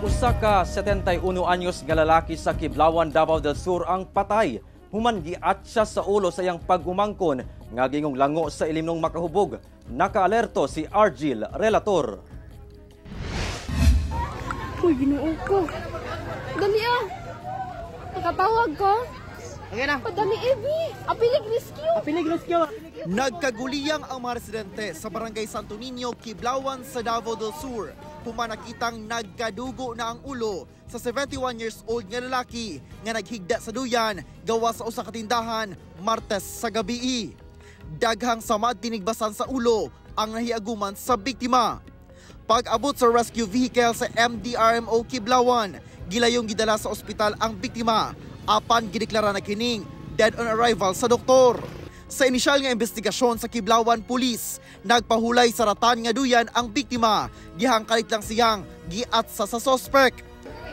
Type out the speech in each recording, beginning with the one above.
Usa ka 71 anyos nga lalaki sa Kiblawan, Davao del Sur ang patay. Human giatsa sa ulo sa iyang pagumangkon nga gingong lango sa ilim ng makahubog. Nakaalerto si Argil Relator. Uy, Ginoo ko. Dali ah. Nakatawag ko. Okay na. Padali, Ebi. Apilig rescue. Nagkaguliyang ang mga residente sa Barangay Santo Niño, Kiblawan sa Davao del Sur. Pumanakitang nagkadugo na ang ulo sa 71 years old nga lalaki nga naghigda sa duyan gawa sa usa ka tindahan Martes sa gabi. Daghang samad tinigbasan sa ulo ang nahiaguman sa biktima. Pag-abot sa rescue vehicle sa MDRMO Kiblawan, gilayong gidala sa ospital ang biktima apan gideklara na kining dead on arrival sa doktor. Sa inisyal nga investigasyon sa Kiblawan Police, nagpahulay sa ratan nga duyan ang biktima, gihangkalit lang siyang giatsa sa sospek.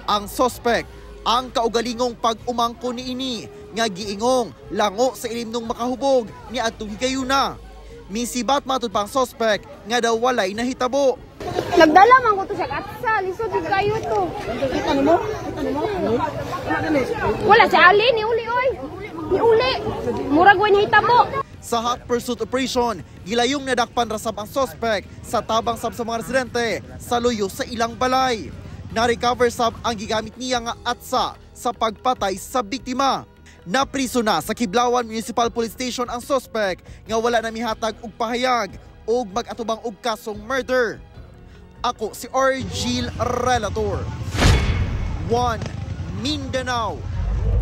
Ang sospek, ang kaugalingong pag-umangko niini nga giingong lango sa ilim ng makahubog ni adtong higayuna. Misibat matud pang sospek nga daw walay nahitabo. Nagdala man ko to sa katsa. Lisod yung kayo to. Kita mo? Wala si Ali, ni Uli, oy. Ni Uli. Murag way nahitabo. Sa hot pursuit operation, gilayong nadakpan rasab ang sospek sa tabang sab sa mga residente sa luyo sa ilang balay. Na-recover sab ang gigamit niya nga atsa sa pagpatay sa biktima. Napriso na sa Kiblawan Municipal Police Station ang sospek nga wala na mihatag og pahayag o mag-atubang og kasong murder. Ako si Argil Relator. 1 Mindanao.